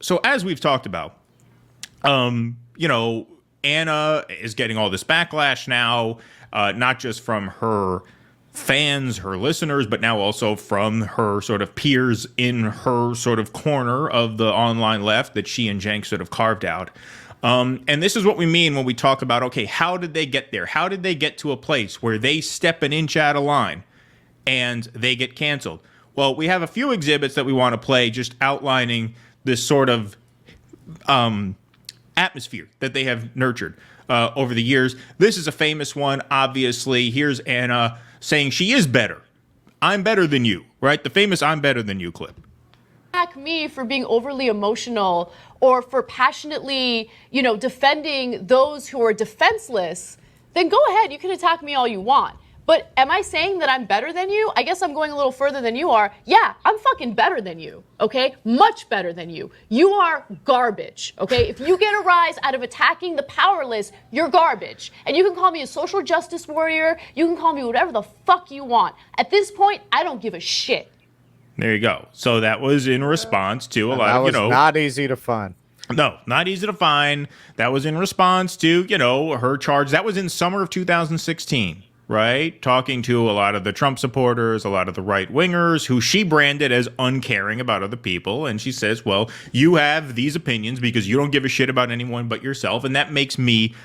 So as we've talked about, Anna is getting all this backlash now, not just from her fans, her listeners, but now also from her sort of peers in her sort of corner of the online left that she and Cenk sort of carved out. And this is what we mean when we talk about, okay, how did they get there? How did they get to a place where they step an inch out of line and they get canceled? Well, we have a few exhibits that we want to play just outlining this sort of atmosphere that they have nurtured over the years. This is a famous one, obviously. Here's Anna saying she is better. I'm better than you, right? The famous I'm better than you clip. Attack me for being overly emotional or for passionately, defending those who are defenseless, then go ahead. You can attack me all you want. But am I saying that I'm better than you? I guess I'm going a little further than you are. Yeah, I'm fucking better than you, okay? Much better than you. You are garbage, okay? If you get a rise out of attacking the powerless, you're garbage. And you can call me a social justice warrior. You can call me whatever the fuck you want. At this point, I don't give a shit. There you go. So that was in response to a lot of, That was not easy to find. No, not easy to find. That was in response to, her charge. That was in summer of 2016. Right? Talking to a lot of the Trump supporters, a lot of the right-wingers who she branded as uncaring about other people. And she says, well, you have these opinions because you don't give a shit about anyone but yourself. And that makes me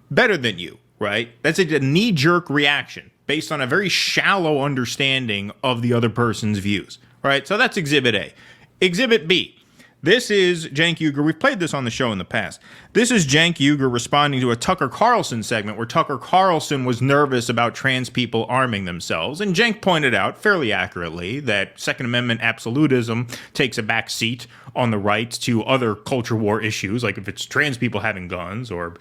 better than you, right? That's a knee-jerk reaction based on a very shallow understanding of the other person's views, right? So that's Exhibit A. Exhibit B. This is Cenk Uygur. We've played this on the show in the past. This is Cenk Uygur responding to a Tucker Carlson segment where Tucker Carlson was nervous about trans people arming themselves. And Cenk pointed out fairly accurately that Second Amendment absolutism takes a back seat on the right to other culture war issues, like if it's trans people having guns or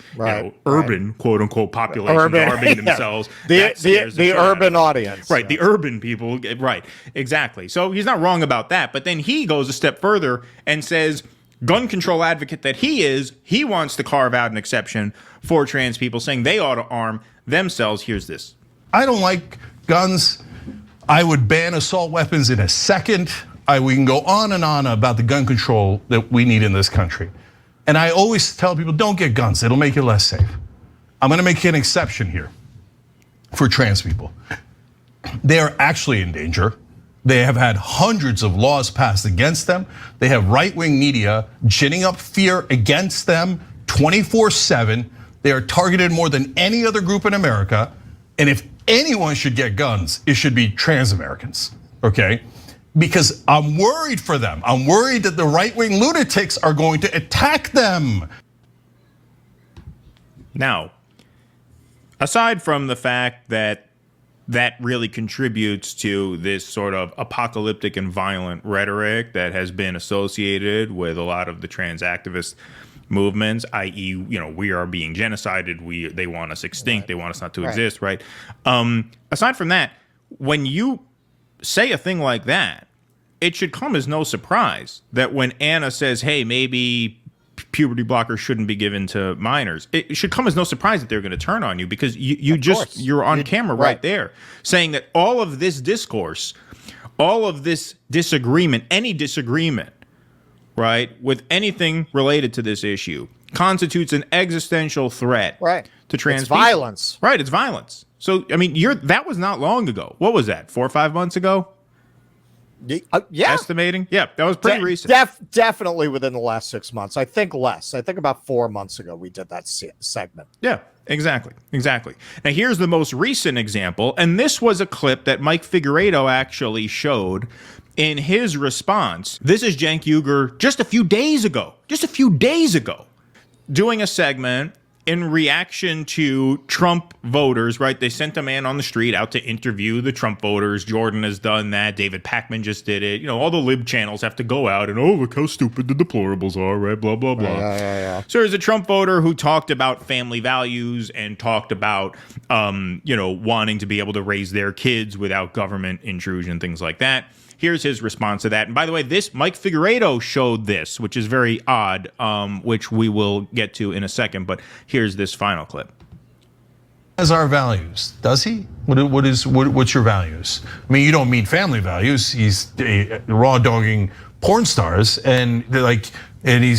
urban, quote unquote, populations arming themselves. The urban audience. Right, the urban people. Right, exactly. So he's not wrong about that. But then he goes a step further and says, gun control advocate that he is, he wants to carve out an exception for trans people, saying they ought to arm themselves. Here's this. I don't like guns. I would ban assault weapons in a second. We can go on and on about the gun control that we need in this country. And I always tell people, don't get guns. It'll make you less safe. I'm gonna make an exception here for trans people. They are actually in danger. They have had hundreds of laws passed against them. They have right-wing media ginning up fear against them 24/7. They are targeted more than any other group in America. And if anyone should get guns, it should be trans Americans, okay? Because I'm worried for them. I'm worried that the right-wing lunatics are going to attack them. Now, aside from the fact that that really contributes to this sort of apocalyptic and violent rhetoric that has been associated with a lot of the trans activist movements, i.e., we are being genocided, they want us extinct, they want us not to exist, right? Aside from that, when you say a thing like that, it should come as no surprise that when Anna says, hey, maybe puberty blockers shouldn't be given to minors, it should come as no surprise that they're going to turn on you, because you're on camera right there saying that all of this discourse, all of this disagreement, any disagreement, right, with anything related to this issue constitutes an existential threat to trans people. Violence. Right, it's violence. So, I mean, that was not long ago. What was that, 4 or 5 months ago? Yeah. Estimating? Yeah, that was pretty recent. Definitely within the last 6 months. I think less. I think about 4 months ago we did that segment. Yeah, exactly. Now, here's the most recent example, and this was a clip that Mike Figueredo actually showed in his response. This is Cenk Uygur just a few days ago, doing a segment in reaction to Trump voters, right? They sent a man on the street out to interview the Trump voters. Jordan has done that. David Pakman just did it. All the lib channels have to go out and, oh, look how stupid the deplorables are, right? Blah, blah, blah. Yeah. So there's a Trump voter who talked about family values and talked about, wanting to be able to raise their kids without government intrusion, things like that. Here's his response to that. And by the way, this Mike Figueredo showed this, which is very odd, which we will get to in a second. But here's this final clip. Has our values? Does he? What's your values? I mean, you don't mean family values. He's raw dogging porn stars, and they're like and he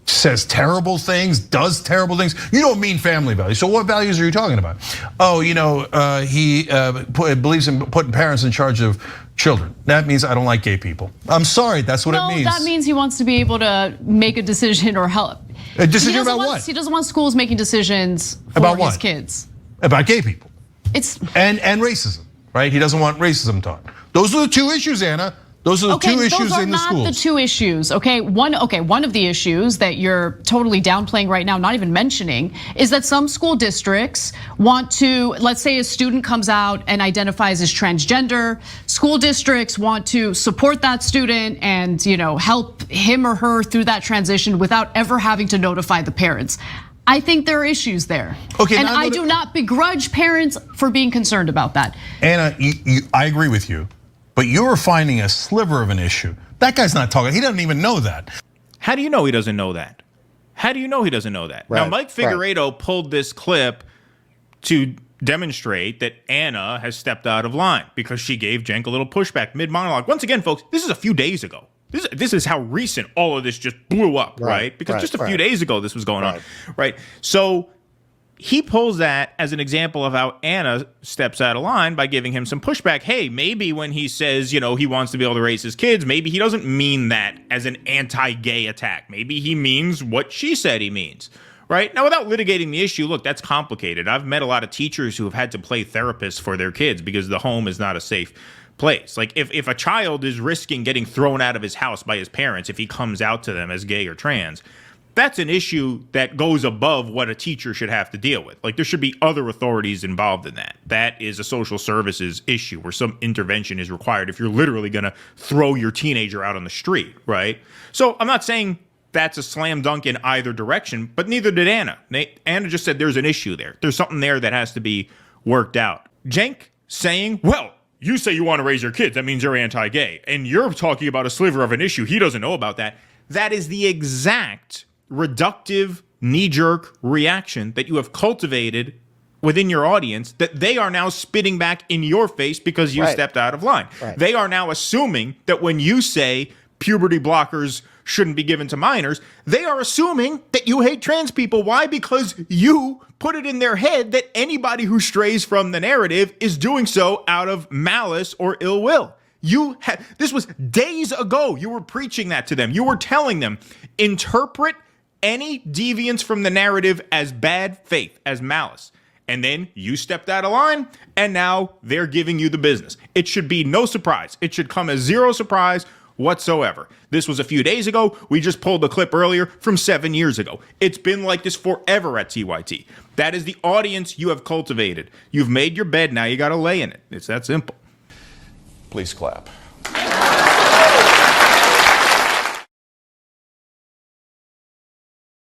says terrible things, does terrible things. You don't mean family values. So what values are you talking about? Oh, he believes in putting parents in charge of children. That means I don't like gay people. I'm sorry, that's what it means. No, that means he wants to be able to make a decision or help. A decision about what? He doesn't want schools making decisions for about his kids. About gay people. And racism, right? He doesn't want racism taught. Those are the two issues, Anna. Those are the two issues in the schools. Those are not the two issues, okay? One of the issues that you're totally downplaying right now, not even mentioning, is that some school districts want to, let's say a student comes out and identifies as transgender, school districts want to support that student and help him or her through that transition without ever having to notify the parents. I think there are issues there. Okay, and I do not begrudge parents for being concerned about that. Anna, I agree with you. But you're finding a sliver of an issue. That guy's not talking. He doesn't even know that. How do you know he doesn't know that? How do you know he doesn't know that? Right, now, Mike Figueredo pulled this clip to demonstrate that Anna has stepped out of line because she gave Cenk a little pushback mid-monologue. Once again, folks, this is a few days ago. This is how recent all of this just blew up, right? Because just a few days ago this was going on, right? So he pulls that as an example of how Anna steps out of line by giving him some pushback. Hey, maybe when he says, he wants to be able to raise his kids, maybe he doesn't mean that as an anti-gay attack. Maybe he means what she said he means, right? Now, without litigating the issue, look, that's complicated. I've met a lot of teachers who have had to play therapists for their kids because the home is not a safe place. Like if a child is risking getting thrown out of his house by his parents if he comes out to them as gay or trans, that's an issue that goes above what a teacher should have to deal with. Like there should be other authorities involved in that. That is a social services issue where some intervention is required if you're literally going to throw your teenager out on the street, right? So I'm not saying that's a slam dunk in either direction, but neither did Anna. Anna just said there's an issue there. There's something there that has to be worked out. Cenk saying, well, you say you want to raise your kids. That means you're anti-gay. And you're talking about a sliver of an issue. He doesn't know about that. That is the exact reductive, knee-jerk reaction that you have cultivated within your audience that they are now spitting back in your face because you stepped out of line. They are now assuming that when you say puberty blockers shouldn't be given to minors, they are assuming that you hate trans people. Why? Because you put it in their head that anybody who strays from the narrative is doing so out of malice or ill will. This was days ago. You were preaching that to them. You were telling them, interpret any deviance from the narrative as bad faith, as malice. And then you stepped out of line, and now they're giving you the business. It should be no surprise. It should come as zero surprise whatsoever. This was a few days ago. We just pulled the clip earlier from 7 years ago. It's been like this forever at TYT. That is the audience you have cultivated. You've made your bed, now you got to lay in it. It's that simple. Please clap.